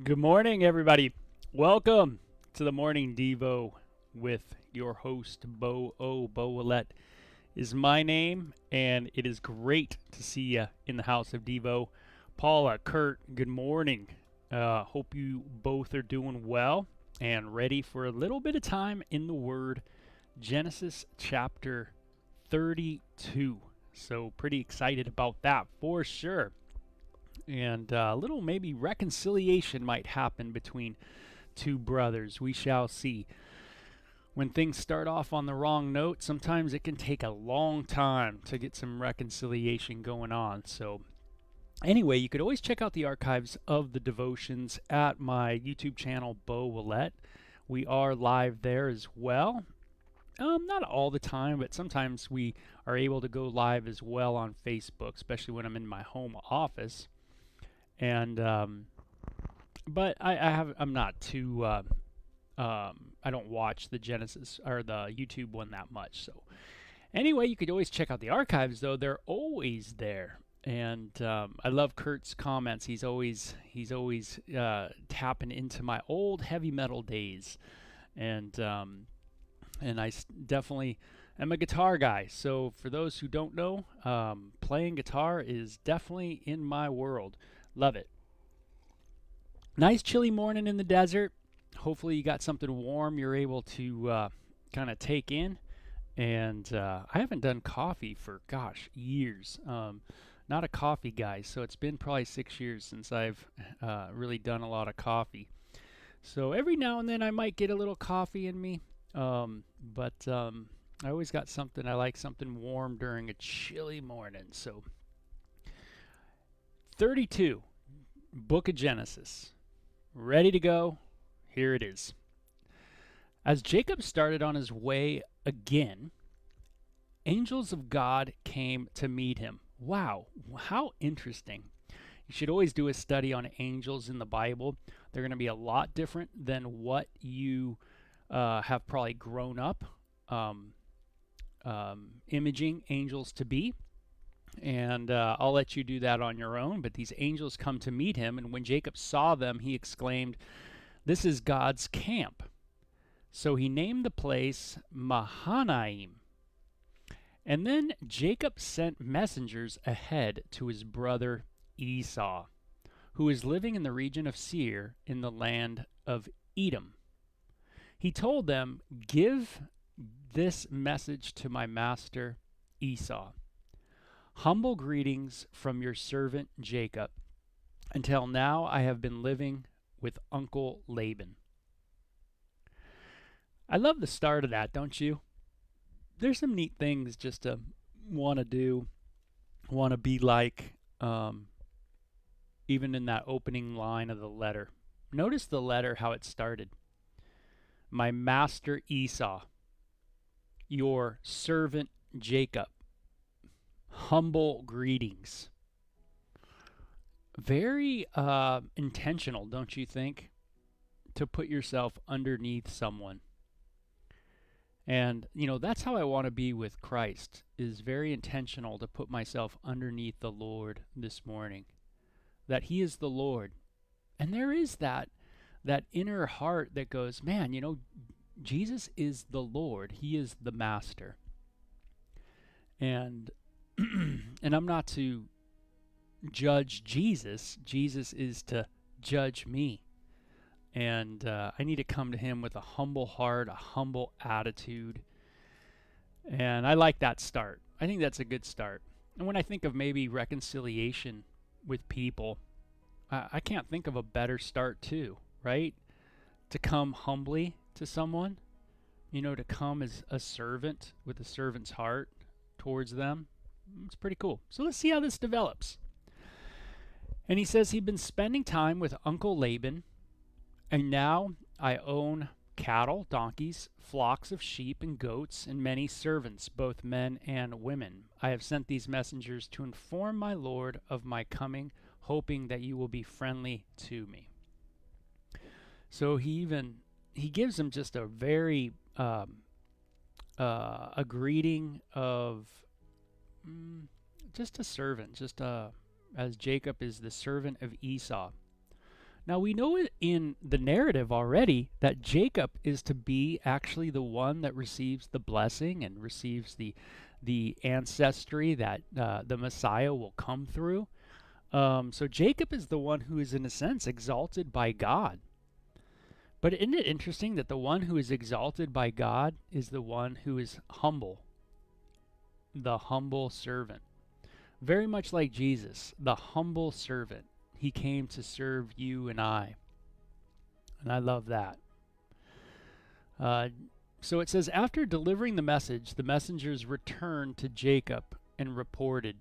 Good morning, everybody. Welcome to the Morning Devo with your host, Bo O. Bo Willette is my name, and it is great to see you in the house of Devo. Paula, Kurt, good morning. Hope you both are doing well and ready for a little bit of time in the Word. Genesis chapter 32. So, pretty excited about that for sure. And a little maybe reconciliation might happen between two brothers. We shall see. When things start off on the wrong note, sometimes it can take a long time to get some reconciliation going on. So, anyway, you could always check out the archives of the devotions at my YouTube channel, Bo Willette. We are live there as well. Not all the time, but sometimes we are able to go live as well on Facebook, especially when I'm in my home office. And but I'm not too I don't watch the Genesis or the YouTube one that much. So anyway, you could always check out the archives though; they're always there. And I love Kurt's comments. He's always tapping into my old heavy metal days, and I definitely am a guitar guy. So for those who don't know, playing guitar is definitely in my world. Love it. Nice chilly morning in the desert. Hopefully you got something warm you're able to kind of take in. And I haven't done coffee for, gosh, years. Not a coffee guy, so it's been probably 6 years since I've really done a lot of coffee. So every now and then I might get a little coffee in me. But I always got something, I like something warm during a chilly morning. So 32, Book of Genesis. Ready to go? Here it is. As Jacob started on his way again, angels of God came to meet him. Wow, how interesting. You should always do a study on angels in the Bible. They're going to be a lot different than what you have probably grown up um, imaging angels to be. And I'll let you do that on your own. But these angels come to meet him, and when Jacob saw them, he exclaimed, "This is God's camp." So he named the place Mahanaim. And then Jacob sent messengers ahead to his brother Esau, who is living in the region of Seir in the land of Edom. He told them, "Give this message to my master Esau. Humble greetings from your servant Jacob. Until now I have been living with Uncle Laban." I love the start of that, don't you? There's some neat things just to want to do, want to be like, even in that opening line of the letter. Notice the letter, how it started. My master Esau, your servant Jacob, humble greetings. Very intentional, don't you think? To put yourself underneath someone. And, that's how I want to be with Christ, is very intentional to put myself underneath the Lord this morning. That He is the Lord. And there is that inner heart that goes, man, Jesus is the Lord. He is the master. And and I'm not to judge Jesus. Jesus is to judge me. And I need to come to Him with a humble heart, a humble attitude. And I like that start. I think that's a good start. And when I think of maybe reconciliation with people, I can't think of a better start too, right? To come humbly to someone, to come as a servant with a servant's heart towards them. It's pretty cool. So let's see how this develops. And he says he'd been spending time with Uncle Laban, and now I own cattle, donkeys, flocks of sheep and goats, and many servants, both men and women. I have sent these messengers to inform my lord of my coming, hoping that you will be friendly to me. So he gives him just a very a greeting of just a servant, as Jacob is the servant of Esau. Now we know it in the narrative already that Jacob is to be actually the one that receives the blessing and receives the ancestry that the Messiah will come through. So Jacob is the one who is in a sense exalted by God. But isn't it interesting that the one who is exalted by God is the one who is humble, the humble servant? Very much like Jesus, the humble servant. He came to serve you and I. And I love that. So it says, after delivering the message, the messengers returned to Jacob and reported,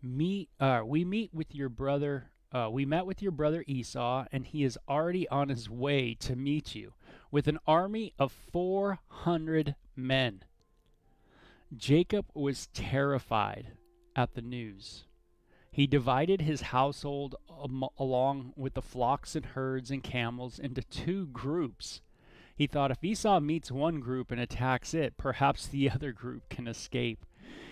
we met with your brother Esau, and he is already on his way to meet you with an army of 400 men. Jacob was terrified at the news. He divided his household along with the flocks and herds and camels into two groups. He thought if Esau meets one group and attacks it, perhaps the other group can escape.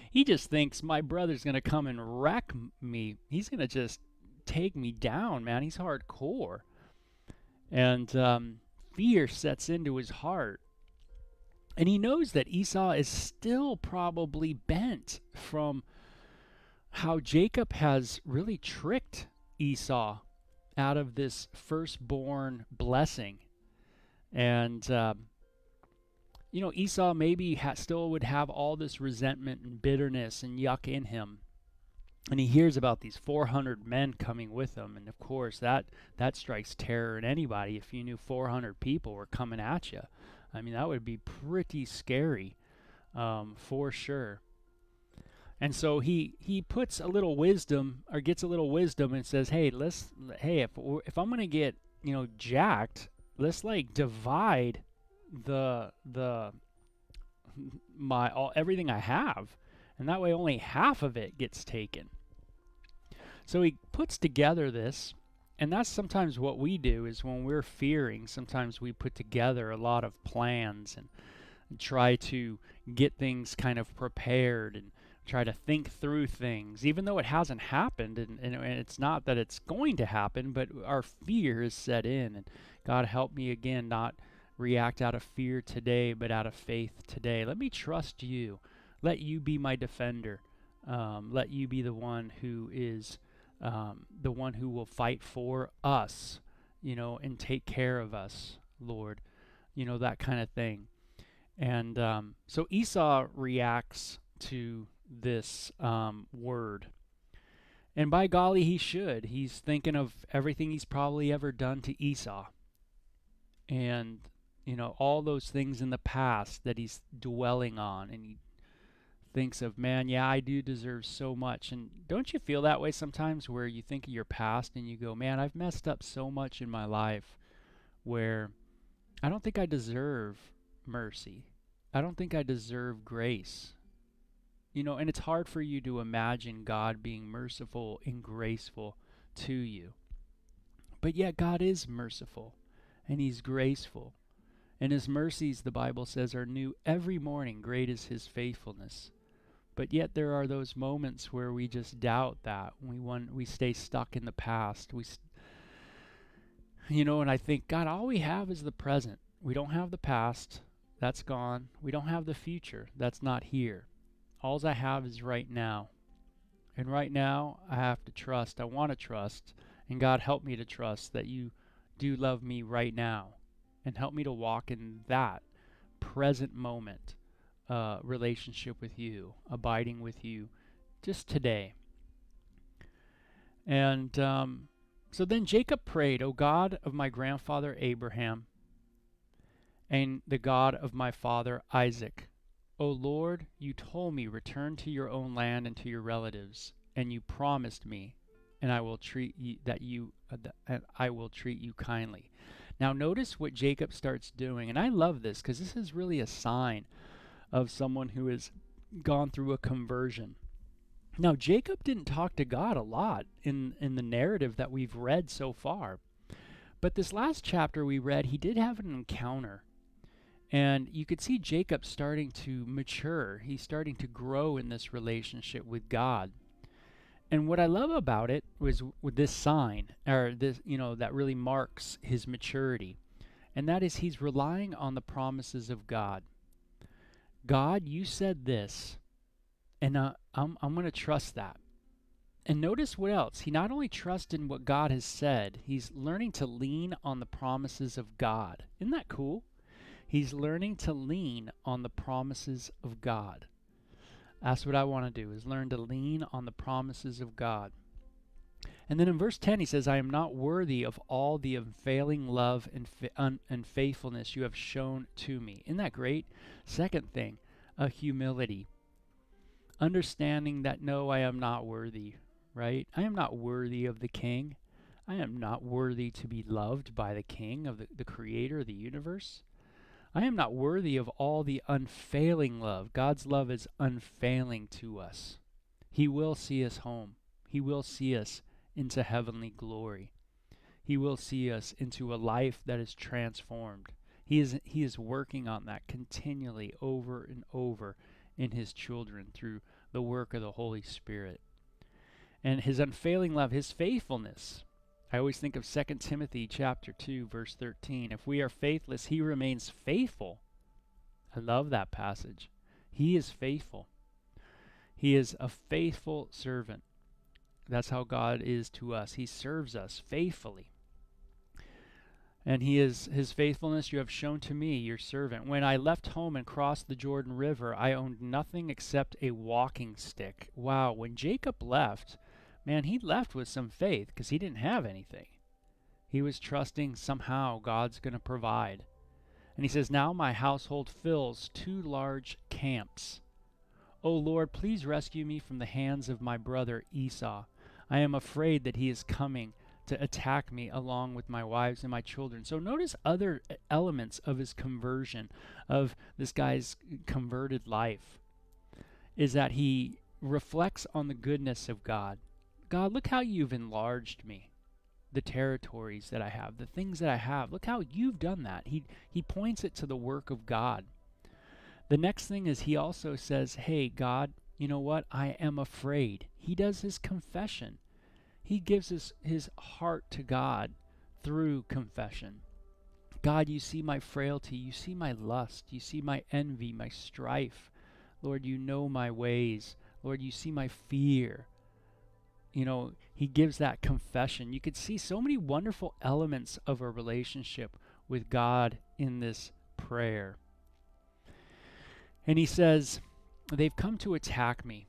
He just thinks my brother's going to come and wreck me. He's going to just take me down, man. He's hardcore. And fear sets into his heart. And he knows that Esau is still probably bent from how Jacob has really tricked Esau out of this firstborn blessing. And, Esau maybe still would have all this resentment and bitterness and yuck in him. And he hears about these 400 men coming with him. And, of course, that strikes terror in anybody. If you knew 400 people were coming at you, I mean, that would be pretty scary, for sure. And so he puts a little wisdom, or gets a little wisdom, and says, "Hey, if I'm gonna get jacked, let's divide everything I have, and that way only half of it gets taken." So he puts together this, and that's sometimes what we do is when we're fearing. Sometimes we put together a lot of plans and try to get things kind of prepared and try to think through things, even though it hasn't happened, and it's not that it's going to happen, but our fear is set in. And God, help me again not react out of fear today, but out of faith today. Let me trust you. Let you be my defender. Let you be the one who is the one who will fight for us, and take care of us, Lord. That kind of thing. And so Esau reacts to this word. And by golly, he should. He's thinking of everything he's probably ever done to Esau. And, all those things in the past that he's dwelling on. And he thinks of, man, yeah, I do deserve so much. And don't you feel that way sometimes, where you think of your past and you go, man, I've messed up so much in my life where I don't think I deserve mercy. I don't think I deserve grace. And it's hard for you to imagine God being merciful and graceful to you. But yet God is merciful and he's graceful. And his mercies, the Bible says, are new every morning. Great is his faithfulness. But yet there are those moments where we just doubt that. We stay stuck in the past. And I think, God, all we have is the present. We don't have the past. That's gone. We don't have the future. That's not here. All I have is right now. And right now, I have to trust. I want to trust. And God, help me to trust that you do love me right now. And help me to walk in that present moment relationship with you, abiding with you just today. And so then Jacob prayed, O God of my grandfather Abraham, and the God of my father Isaac, O Lord, you told me, return to your own land and to your relatives, and you promised me, and I will treat you kindly. Now notice what Jacob starts doing, and I love this because this is really a sign of someone who has gone through a conversion. Now Jacob didn't talk to God a lot in the narrative that we've read so far, but this last chapter we read, he did have an encounter. And you could see Jacob starting to mature. He's starting to grow in this relationship with God. And what I love about it was with this sign, or this, that really marks his maturity. And that is he's relying on the promises of God. God, you said this, and I'm going to trust that. And notice what else. He not only trusts in what God has said, he's learning to lean on the promises of God. Isn't that cool? He's learning to lean on the promises of God. That's what I want to do, is learn to lean on the promises of God. And then in verse 10 he says, I am not worthy of all the unfailing love and faithfulness you have shown to me. Isn't that great? Second thing, a humility. Understanding that no, I am not worthy, right? I am not worthy of the King. I am not worthy to be loved by the King, of the Creator of the universe. I am not worthy of all the unfailing love. God's love is unfailing to us. He will see us home. He will see us into heavenly glory. He will see us into a life that is transformed. He is working on that continually over and over in his children through the work of the Holy Spirit. And his unfailing love, his faithfulness. I always think of 2 Timothy chapter 2, verse 13. If we are faithless, he remains faithful. I love that passage. He is faithful. He is a faithful servant. That's how God is to us. He serves us faithfully. And his faithfulness you have shown to me, your servant. When I left home and crossed the Jordan River, I owned nothing except a walking stick. Wow, when Jacob left, man, he left with some faith because he didn't have anything. He was trusting somehow God's going to provide. And he says, now my household fills 2 large camps. O Lord, please rescue me from the hands of my brother Esau. I am afraid that he is coming to attack me along with my wives and my children. So notice other elements of his conversion, of this guy's converted life, is that he reflects on the goodness of God. God, look how you've enlarged me, the territories that I have, the things that I have. Look how you've done that. He points it to the work of God. The next thing is he also says, hey, God, you know what? I am afraid. He does his confession. He gives his heart to God through confession. God, you see my frailty. You see my lust. You see my envy, my strife. Lord, you know my ways. Lord, you see my fear. He gives that confession. You could see so many wonderful elements of a relationship with God in this prayer. And he says, they've come to attack me,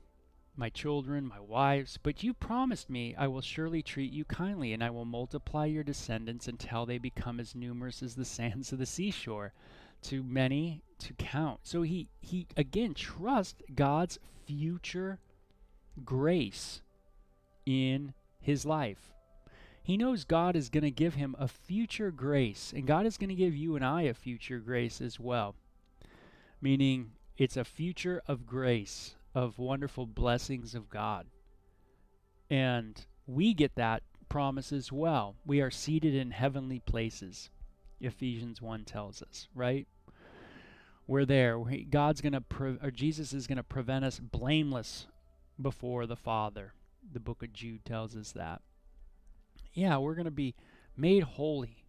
my children, my wives, but you promised me I will surely treat you kindly, and I will multiply your descendants until they become as numerous as the sands of the seashore, too many to count. So he again trusts God's future grace in his life. He knows God is going to give him a future grace, and God is going to give you and I a future grace as well. Meaning, it's a future of grace, of wonderful blessings of God. And we get that promise as well. We are seated in heavenly places, Ephesians 1 tells us, right? We're there. Jesus is going to prevent us blameless before the Father. The book of Jude tells us that. Yeah, we're going to be made holy.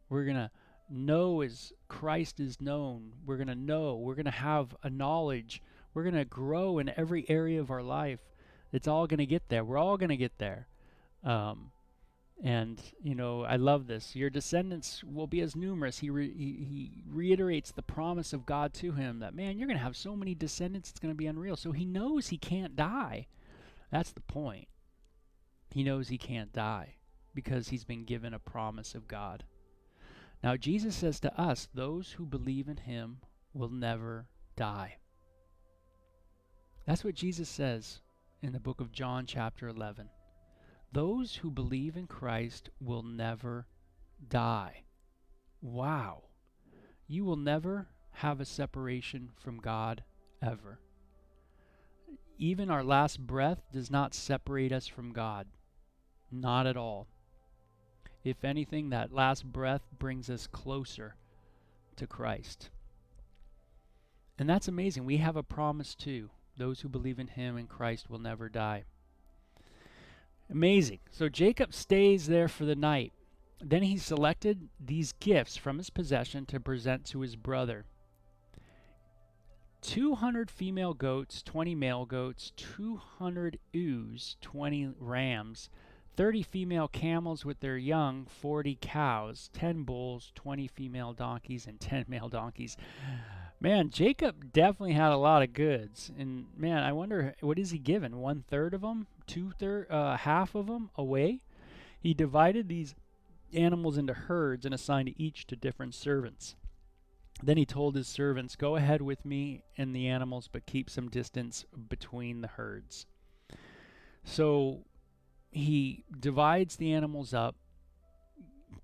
We're going to know as Christ is known. We're going to know. We're going to have a knowledge. We're going to grow in every area of our life. It's all going to get there. We're all going to get there. And I love this. Your descendants will be as numerous. He reiterates the promise of God to him that, man, you're going to have so many descendants, it's going to be unreal. So he knows he can't die. That's the point. He knows he can't die because he's been given a promise of God. Now, Jesus says to us, those who believe in him will never die. That's what Jesus says in the book of John chapter 11. Those who believe in Christ will never die. Wow. You will never have a separation from God ever. Even our last breath does not separate us from God. Not at all. If anything, that last breath brings us closer to Christ. And that's amazing. We have a promise too. Those who believe in him and Christ will never die. Amazing. So Jacob stays there for the night. Then he selected these gifts from his possession to present to his brother. 200 female goats, 20 male goats, 200 ewes, 20 rams, 30 female camels with their young, 40 cows, 10 bulls, 20 female donkeys, and 10 male donkeys. Man, Jacob definitely had a lot of goods. And man, I wonder, what is he given? 1/3 of them? Half of them away? He divided these animals into herds and assigned each to different servants. Then he told his servants, "Go ahead with me and the animals, but keep some distance between the herds." So he divides the animals up,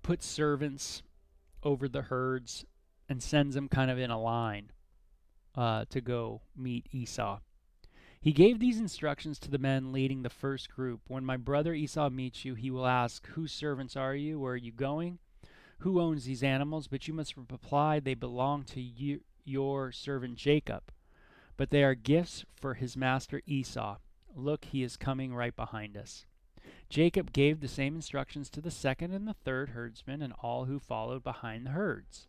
puts servants over the herds, and sends them kind of in a line to go meet Esau. He gave these instructions to the men leading the first group. "When my brother Esau meets you, he will ask, 'Whose servants are you? Where are you going? Who owns these animals?' But you must reply, 'They belong to you, your servant Jacob, but they are gifts for his master Esau. Look, he is coming right behind us.'" Jacob gave the same instructions to the second and the third herdsmen and all who followed behind the herds.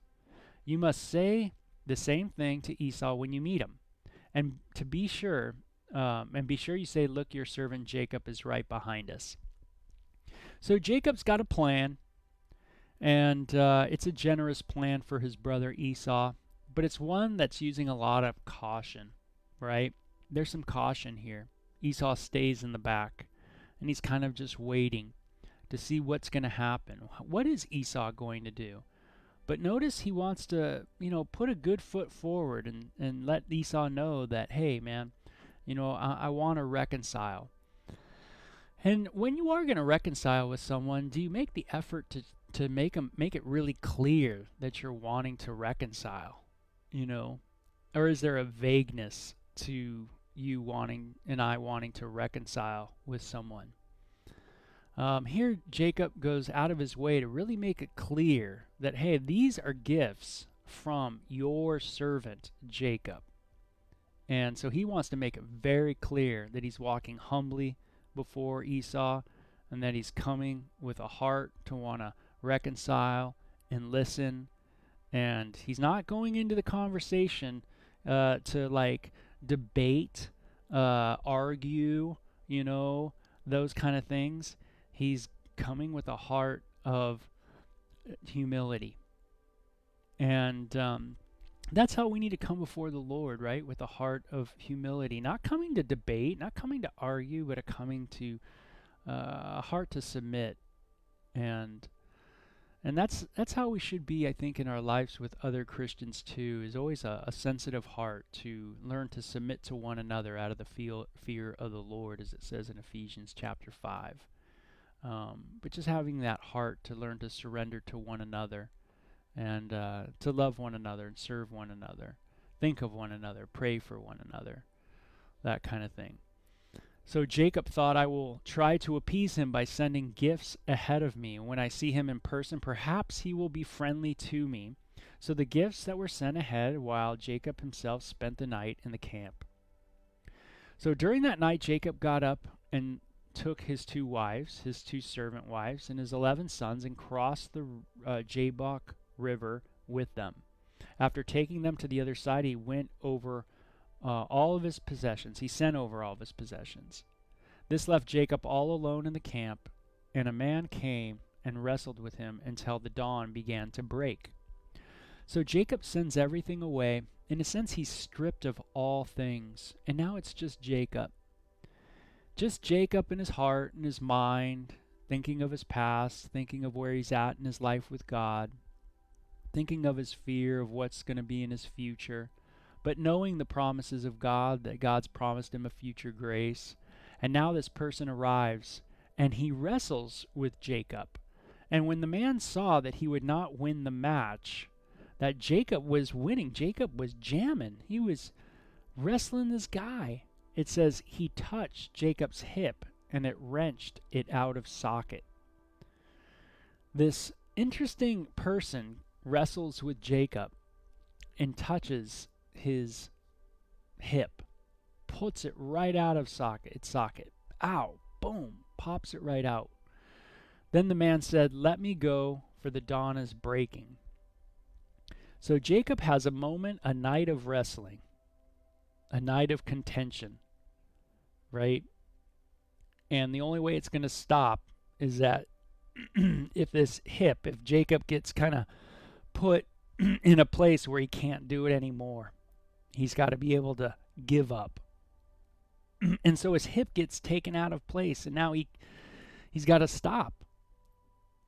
"You must say the same thing to Esau when you meet him, and be sure you say, 'Look, your servant Jacob is right behind us.'" So Jacob's got a plan. And it's a generous plan for his brother Esau, but it's one that's using a lot of caution, right? There's some caution here. Esau stays in the back, and he's kind of just waiting to see what's going to happen. What is Esau going to do? But notice he wants to, put a good foot forward and let Esau know that, hey, man, I want to reconcile. And when you are going to reconcile with someone, do you make the effort to make it really clear that you're wanting to reconcile, or is there a vagueness to you wanting and I wanting to reconcile with someone? Here Jacob goes out of his way to really make it clear that, hey, these are gifts from your servant Jacob. And so he wants to make it very clear that he's walking humbly before Esau and that he's coming with a heart to want to reconcile and listen. And he's not going into the conversation to debate, argue, those kind of things. He's coming with a heart of humility. And that's how we need to come before the Lord, right? With a heart of humility. Not coming to debate, not coming to argue, but a heart to submit. And that's how we should be, I think, in our lives with other Christians too, is always a sensitive heart to learn to submit to one another out of the fear of the Lord, as it says in Ephesians chapter 5. But just having that heart to learn to surrender to one another and to love one another and serve one another, think of one another, pray for one another, that kind of thing. So Jacob thought, "I will try to appease him by sending gifts ahead of me. When I see him in person, perhaps he will be friendly to me." So the gifts that were sent ahead, while Jacob himself spent the night in the camp. So during that night, Jacob got up and took his 2 wives, his 2 servant wives, and his 11 sons, and crossed the Jabbok River with them. After taking them to the other side, he went over all of his possessions. He sent over all of his possessions. This left Jacob all alone in the camp, and a man came and wrestled with him until the dawn began to break. So Jacob sends everything away. In a sense, he's stripped of all things, and now it's just Jacob. Just Jacob in his heart and his mind, thinking of his past, thinking of where he's at in his life with God, thinking of his fear of what's going to be in his future, but knowing the promises of God, that God's promised him a future grace. And now this person arrives, and he wrestles with Jacob. And when the man saw that he would not win the match, that Jacob was winning, Jacob was jamming, he was wrestling this guy, it says he touched Jacob's hip, and it wrenched it out of socket. This interesting person wrestles with Jacob and touches his hip, puts it right out of its socket. Ow, boom, pops it right out. Then the man said, "Let me go, for the dawn is breaking." So Jacob has a moment, a night of wrestling, a night of contention, right? And the only way it's going to stop is that if Jacob gets kind of put in a place where he can't do it anymore, he's got to be able to give up. And so his hip gets taken out of place, and now he's got to stop.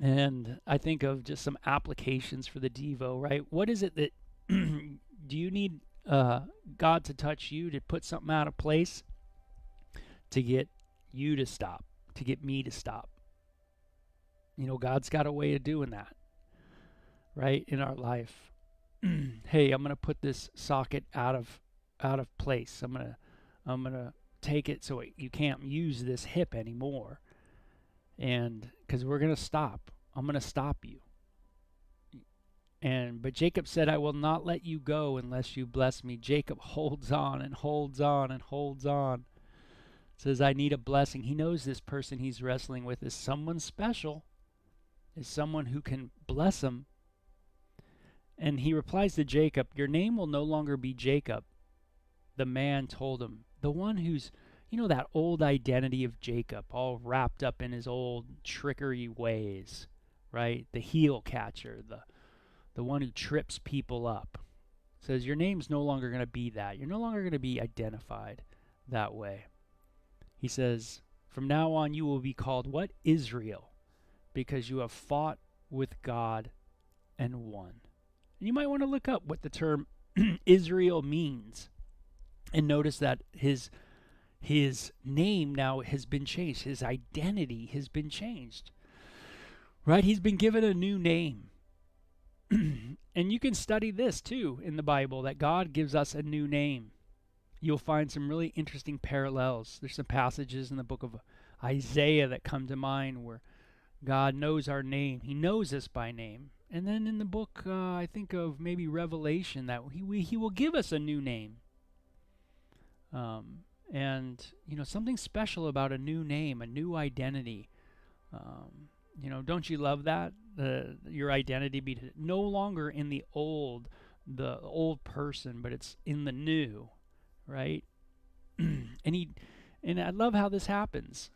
And I think of just some applications for the Devo, right? What is it that do you need God to touch you to put something out of place to get you to stop, to get me to stop? You know, God's got a way of doing that, right, in our life. Hey, I'm going to put this socket out of place. I'm going to take it so you can't use this hip anymore. And because we're going to stop. I'm going to stop you. But Jacob said, "I will not let you go unless you bless me." Jacob holds on and holds on and holds on. Says, "I need a blessing." He knows this person he's wrestling with is someone special, is someone who can bless him. And he replies to Jacob, "Your name will no longer be Jacob." The man told him, the one who's, that old identity of Jacob, all wrapped up in his old trickery ways, right? The heel catcher, the one who trips people up. Says, your name's no longer going to be that. You're no longer going to be identified that way. He says, from now on you will be called what? Israel, because you have fought with God and won. And you might want to look up what the term Israel means and notice that his name now has been changed. His identity has been changed. Right? He's been given a new name. And you can study this too in the Bible, that God gives us a new name. You'll find some really interesting parallels. There's some passages in the book of Isaiah that come to mind where God knows our name. He knows us by name. And then in the book, I think of maybe Revelation, that he will give us a new name. And something special about a new name, a new identity. Don't you love that? Your identity be no longer in the old person, but it's in the new, right? And I love how this happens.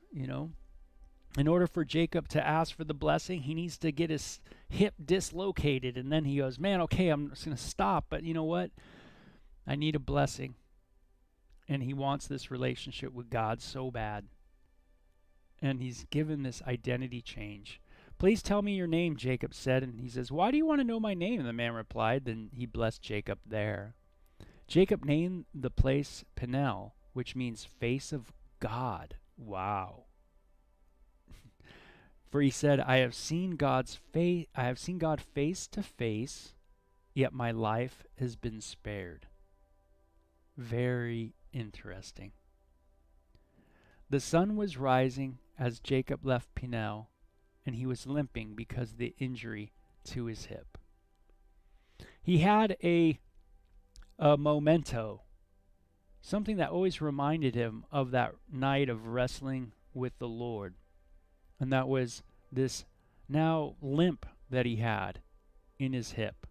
In order for Jacob to ask for the blessing, he needs to get his hip dislocated, and then he goes, "Man, okay, I'm just going to stop, but you know what? I need a blessing." And he wants this relationship with God so bad. And he's given this identity change. "Please tell me your name," Jacob said. And he says, "Why do you want to know my name?" And the man replied. Then he blessed Jacob there. Jacob named the place Peniel, which means face of God. Wow. For he said, I have seen God face to face, yet my life has been spared. Very interesting. The sun was rising as Jacob left Peniel, and he was limping because of the injury to his hip. He had a memento, something that always reminded him of that night of wrestling with the Lord. And that was this now limp that he had in his hip.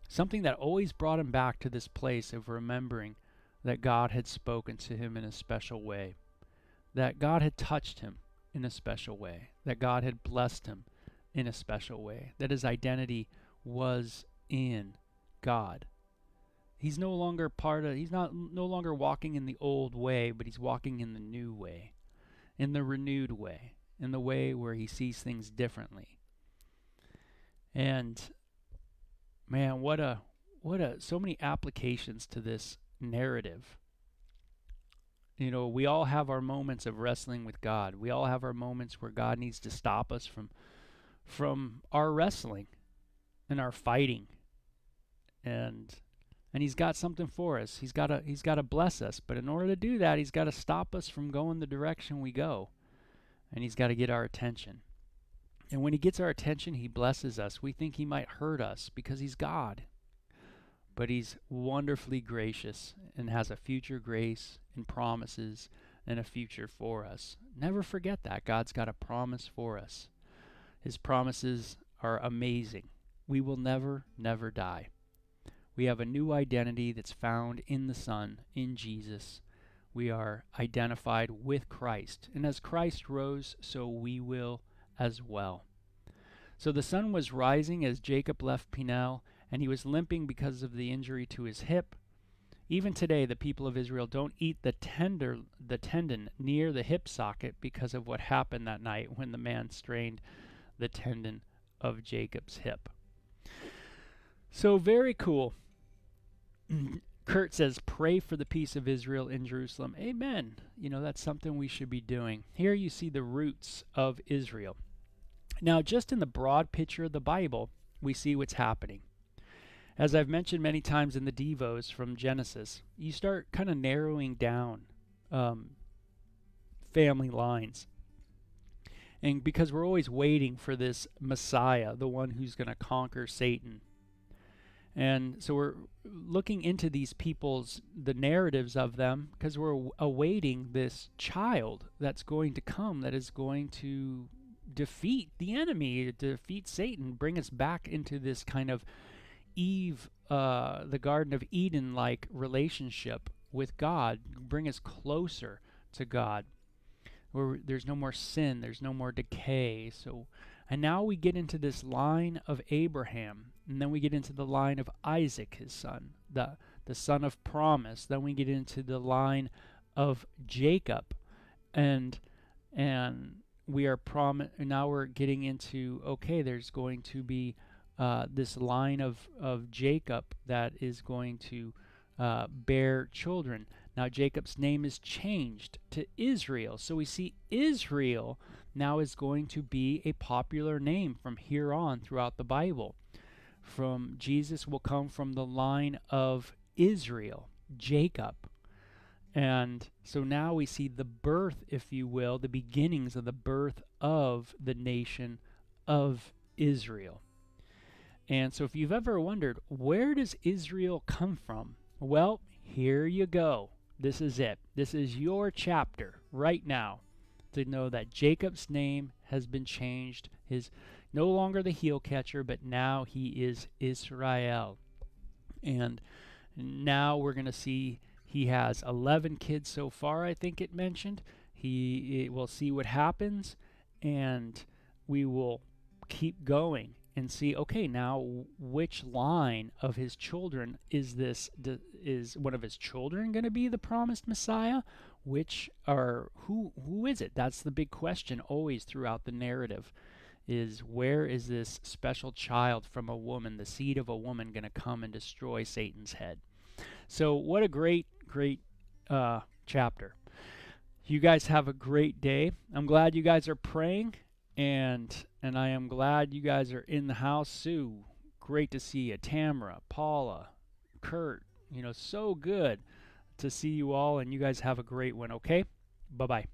Something that always brought him back to this place of remembering that God had spoken to him in a special way, that God had touched him in a special way, that God had blessed him in a special way, that his identity was in God. He's no longer no longer walking in the old way, but he's walking in the new way, in the renewed way, in the way where he sees things differently. And man, so many applications to this narrative. We all have our moments of wrestling with God. We all have our moments where God needs to stop us from our wrestling and our fighting. And he's got something for us. He's got to bless us, but in order to do that, he's got to stop us from going the direction we go. And he's got to get our attention. And when he gets our attention, he blesses us. We think he might hurt us because he's God. But he's wonderfully gracious and has a future grace and promises and a future for us. Never forget that. God's got a promise for us. His promises are amazing. We will never, never die. We have a new identity that's found in the Son, in Jesus. We are identified with Christ. And as Christ rose, so we will as well. So the sun was rising as Jacob left Peniel, and he was limping because of the injury to his hip. Even today, the people of Israel don't eat the tendon near the hip socket because of what happened that night when the man strained the tendon of Jacob's hip. So very cool. Kurt says, pray for the peace of Israel in Jerusalem. Amen. That's something we should be doing. Here you see the roots of Israel. Now, just in the broad picture of the Bible, we see what's happening. As I've mentioned many times in the Devos from Genesis, you start kind of narrowing down family lines. And because we're always waiting for this Messiah, the one who's going to conquer Satan. And so we're looking into these people's, the narratives of them, because we're awaiting this child that's going to come, that is going to defeat the enemy, defeat Satan, bring us back into this kind of Eve, the Garden of Eden-like relationship with God, bring us closer to God, where there's no more sin, there's no more decay. And now we get into this line of Abraham, and then we get into the line of Isaac, his son, the son of promise. Then we get into the line of Jacob, and we are now we're getting into, okay, there's going to be this line of Jacob that is going to bear children. Now Jacob's name is changed to Israel. So we see Israel now is going to be a popular name from here on throughout the Bible. Jesus will come from the line of Israel, Jacob. And so now we see the birth, if you will, the beginnings of the birth of the nation of Israel. And so if you've ever wondered, where does Israel come from? Well, here you go. This is it. This is your chapter right now to know that Jacob's name has been changed. He's no longer the heel catcher, but now he is Israel. And now we're going to see he has 11 kids so far, I think it mentioned. We'll see what happens, and we will keep going and see, okay, now which line of his children is one of his children going to be the promised Messiah? Who is it? That's the big question always throughout the narrative, is where is this special child from a woman, the seed of a woman, going to come and destroy Satan's head? So what a great chapter. You guys have a great day. I'm glad you guys are praying, and I am glad you guys are in the house. Sue, great to see you. Tamara, Paula, Kurt, so good to see you all, and you guys have a great one, okay? Bye-bye.